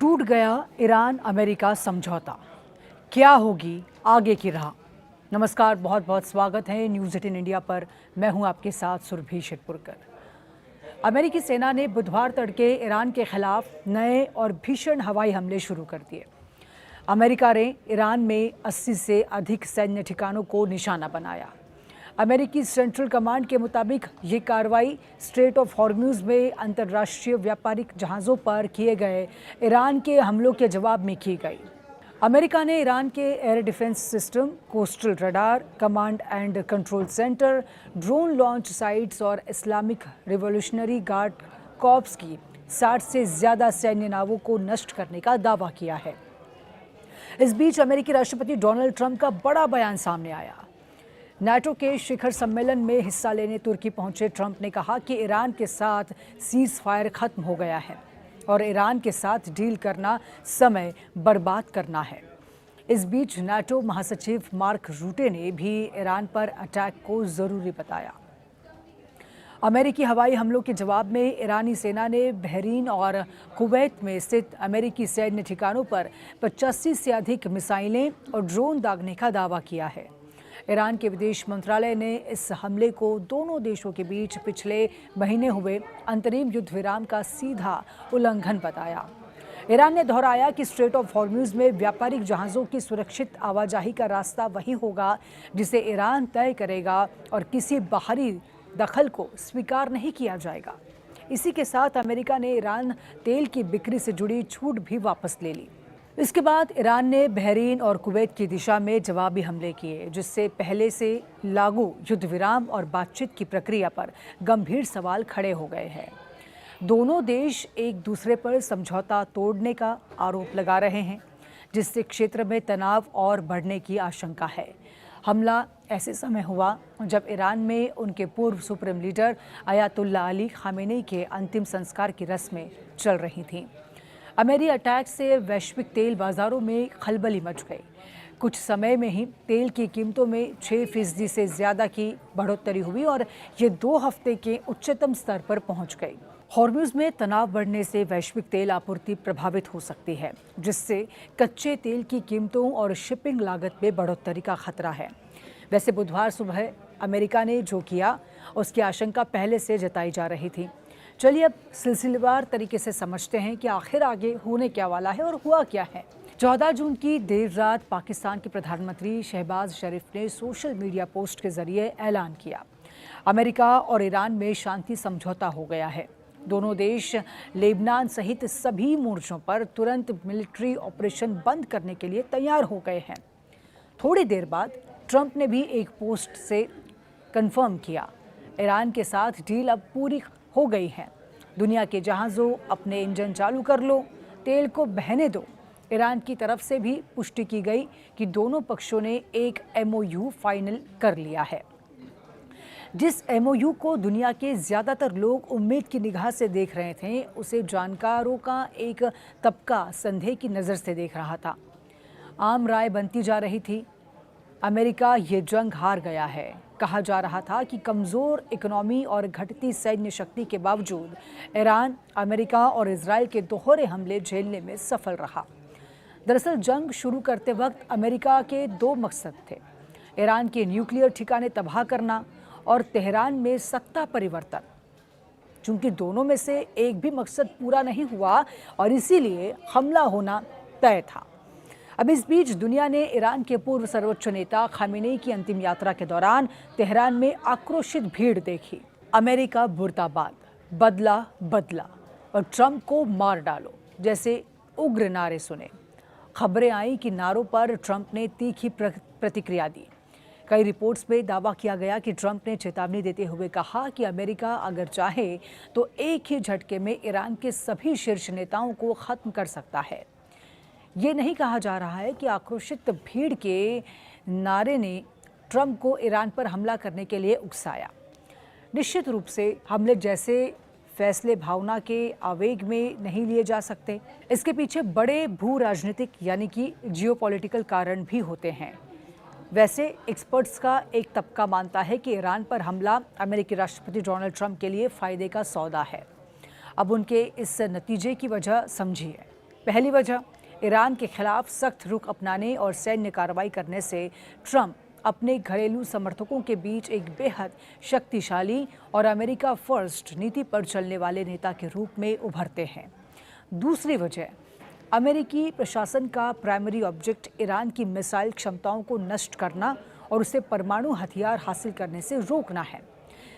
टूट गया Iran America समझौता, क्या होगी आगे की राह। नमस्कार, बहुत बहुत स्वागत है न्यूज़ 18 इंडिया पर। मैं हूं आपके साथ सुरभि शेटपुरकर। अमेरिकी सेना ने बुधवार तड़के ईरान के खिलाफ नए और भीषण हवाई हमले शुरू कर दिए। अमेरिका ने ईरान में 80 से अधिक सैन्य ठिकानों को निशाना बनाया। अमेरिकी सेंट्रल कमांड के मुताबिक ये कार्रवाई स्ट्रेट ऑफ हॉर्मुज़ में अंतर्राष्ट्रीय व्यापारिक जहाज़ों पर किए गए ईरान के हमलों के जवाब में की गई। अमेरिका ने ईरान के air defence system, coastal radar, command and control centre, drone launch sites और इस्लामिक रिवॉल्यूशनरी गार्ड कॉर्प्स की 60 से ज़्यादा सैन्य नावों को नष्ट करने का दावा किया है। इस बीच अमेरिकी राष्ट्रपति डोनाल्ड ट्रंप का बड़ा बयान सामने आया। नाटो के शिखर सम्मेलन में हिस्सा लेने तुर्की पहुंचे ट्रंप ने कहा कि ईरान के साथ सीज फायर खत्म हो गया है और ईरान के साथ डील करना समय बर्बाद करना है। इस बीच नाटो महासचिव मार्क रूटे ने भी ईरान पर अटैक को ज़रूरी बताया। अमेरिकी हवाई हमलों के जवाब में ईरानी सेना ने बहरीन और कुवैत में स्थित अमेरिकी सैन्य ठिकानों पर 85 से अधिक मिसाइलें और ड्रोन दागने का दावा किया है। ईरान के विदेश मंत्रालय ने इस हमले को दोनों देशों के बीच पिछले महीने हुए अंतरिम युद्ध विराम का सीधा उल्लंघन बताया। ईरान ने दोहराया कि स्ट्रेट ऑफ हॉर्मुज़ में व्यापारिक जहाज़ों की सुरक्षित आवाजाही का रास्ता वही होगा जिसे ईरान तय करेगा और किसी बाहरी दखल को स्वीकार नहीं किया जाएगा। इसी के साथ अमेरिका ने ईरान तेल की बिक्री से जुड़ी छूट भी वापस ले ली। इसके बाद ईरान ने बहरीन और कुवैत की दिशा में जवाबी हमले किए, जिससे पहले से लागू युद्ध विराम और बातचीत की प्रक्रिया पर गंभीर सवाल खड़े हो गए हैं। दोनों देश एक दूसरे पर समझौता तोड़ने का आरोप लगा रहे हैं, जिससे क्षेत्र में तनाव और बढ़ने की आशंका है। हमला ऐसे समय हुआ जब ईरान में उनके पूर्व supreme leader Ayatollah Ali Khamenei के अंतिम संस्कार की रस्में चल रही थीं। अमेरिकी अटैक से वैश्विक तेल बाजारों में खलबली मच गई। कुछ समय में ही तेल की कीमतों में 6% से ज़्यादा की बढ़ोतरी हुई और ये 2 हफ्ते के उच्चतम स्तर पर पहुंच गई। हॉर्मुज़ में तनाव बढ़ने से वैश्विक तेल आपूर्ति प्रभावित हो सकती है, जिससे कच्चे तेल की कीमतों और शिपिंग लागत में बढ़ोतरी का खतरा है। वैसे बुधवार सुबह अमेरिका ने जो किया, उसकी आशंका पहले से जताई जा रही थी। चलिए अब सिलसिलेवार तरीके से समझते हैं कि आखिर आगे होने क्या वाला है और हुआ क्या है। 14 जून की देर रात पाकिस्तान के प्रधानमंत्री शहबाज शरीफ ने सोशल मीडिया पोस्ट के जरिए ऐलान किया, अमेरिका और ईरान में शांति समझौता हो गया है। दोनों देश लेबनान सहित सभी मोर्चों पर तुरंत मिलिट्री ऑपरेशन बंद करने के लिए तैयार हो गए हैं। थोड़ी देर बाद ट्रंप ने भी एक पोस्ट से कंफर्म किया, ईरान के साथ डील अब पूरी हो गई है। दुनिया के जहाज़ों, अपने इंजन चालू कर लो, तेल को बहने दो। ईरान की तरफ से भी पुष्टि की गई कि दोनों पक्षों ने एक MOU फाइनल कर लिया है। जिस MOU को दुनिया के ज़्यादातर लोग उम्मीद की निगाह से देख रहे थे, उसे जानकारों का एक तबका संदेह की नज़र से देख रहा था। आम राय बनती जा रही थी, अमेरिका ये जंग हार गया है। कहा जा रहा था कि कमज़ोर इकोनॉमी और घटती सैन्य शक्ति के बावजूद ईरान अमेरिका और इजराइल के दोहरे हमले झेलने में सफल रहा। दरअसल जंग शुरू करते वक्त अमेरिका के 2 मकसद थे, ईरान के न्यूक्लियर ठिकाने तबाह करना और तेहरान में सत्ता परिवर्तन। चूंकि दोनों में से एक भी मकसद पूरा नहीं हुआ और इसीलिए हमला होना तय था। अब इस बीच दुनिया ने ईरान के पूर्व सर्वोच्च नेता खामेनी की अंतिम यात्रा के दौरान तेहरान में आक्रोशित भीड़ देखी। अमेरिका मुर्दाबाद, बदला बदला और ट्रंप को मार डालो जैसे उग्र नारे सुने। खबरें आई कि नारों पर ट्रंप ने तीखी प्रतिक्रिया दी। कई रिपोर्ट्स में दावा किया गया कि ट्रंप ने चेतावनी देते हुए कहा कि अमेरिका अगर चाहे तो एक ही झटके में ईरान के सभी शीर्ष नेताओं को खत्म कर सकता है। ये नहीं कहा जा रहा है कि आक्रोशित भीड़ के नारे ने ट्रंप को ईरान पर हमला करने के लिए उकसाया। निश्चित रूप से हमले जैसे फैसले भावना के आवेग में नहीं लिए जा सकते। इसके पीछे बड़े भू राजनीतिक यानी कि जियोपॉलिटिकल कारण भी होते हैं। वैसे एक्सपर्ट्स का एक तबका मानता है कि ईरान पर हमला अमेरिकी राष्ट्रपति डोनाल्ड ट्रंप के लिए फ़ायदे का सौदा है। अब उनके इस नतीजे की वजह समझिए। पहली वजह, ईरान के खिलाफ सख्त रुख अपनाने और सैन्य कार्रवाई करने से ट्रंप अपने घरेलू समर्थकों के बीच एक बेहद शक्तिशाली और अमेरिका फर्स्ट नीति पर चलने वाले नेता के रूप में उभरते हैं। दूसरी वजह, अमेरिकी प्रशासन का प्राइमरी ऑब्जेक्ट ईरान की मिसाइल क्षमताओं को नष्ट करना और उसे परमाणु हथियार हासिल करने से रोकना है।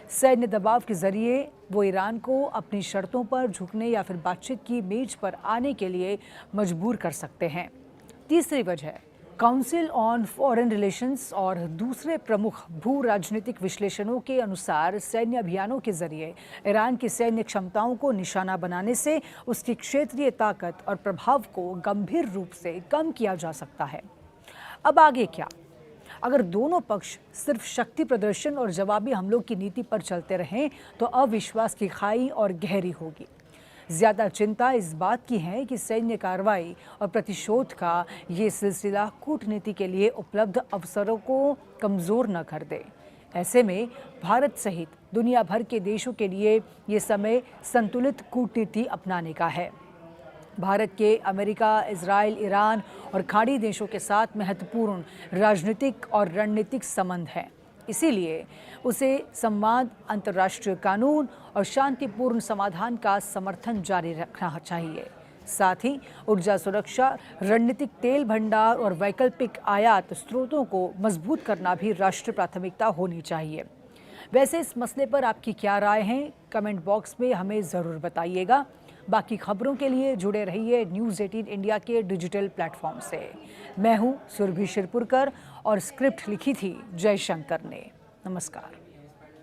सैन्य दबाव के जरिए वो ईरान को अपनी शर्तों पर झुकने या फिर बातचीत की मेज पर आने के लिए मजबूर कर सकते हैं। तीसरी वजह, काउंसिल ऑन फॉरेन रिलेशंस और दूसरे प्रमुख भू राजनीतिक विश्लेषणों के अनुसार सैन्य अभियानों के जरिए ईरान की सैन्य क्षमताओं को निशाना बनाने से उसकी क्षेत्रीय ताकत और प्रभाव को गंभीर रूप से कम किया जा सकता है। अब आगे क्या? अगर दोनों पक्ष सिर्फ शक्ति प्रदर्शन और जवाबी हमलों की नीति पर चलते रहें तो अविश्वास की खाई और गहरी होगी। ज्यादा चिंता इस बात की है कि सैन्य कार्रवाई और प्रतिशोध का ये सिलसिला कूटनीति के लिए उपलब्ध अवसरों को कमजोर न कर दे। ऐसे में भारत सहित दुनिया भर के देशों के लिए ये समय संतुलित कूटनीति अपनाने का है। भारत के अमेरिका, इजराइल, ईरान और खाड़ी देशों के साथ महत्वपूर्ण राजनीतिक और रणनीतिक संबंध हैं। इसीलिए उसे संवाद, अंतर्राष्ट्रीय कानून और शांतिपूर्ण समाधान का समर्थन जारी रखना चाहिए। साथ ही ऊर्जा सुरक्षा, रणनीतिक तेल भंडार और वैकल्पिक आयात स्रोतों को मजबूत करना भी राष्ट्रीय प्राथमिकता होनी चाहिए। वैसे इस मसले पर आपकी क्या राय है? कमेंट बॉक्स में हमें ज़रूर बताइएगा। बाकी खबरों के लिए जुड़े रहिए न्यूज़ 18 इंडिया के डिजिटल प्लेटफॉर्म से। मैं हूं सुरभि शिरपुरकर और स्क्रिप्ट लिखी थी जयशंकर ने। नमस्कार।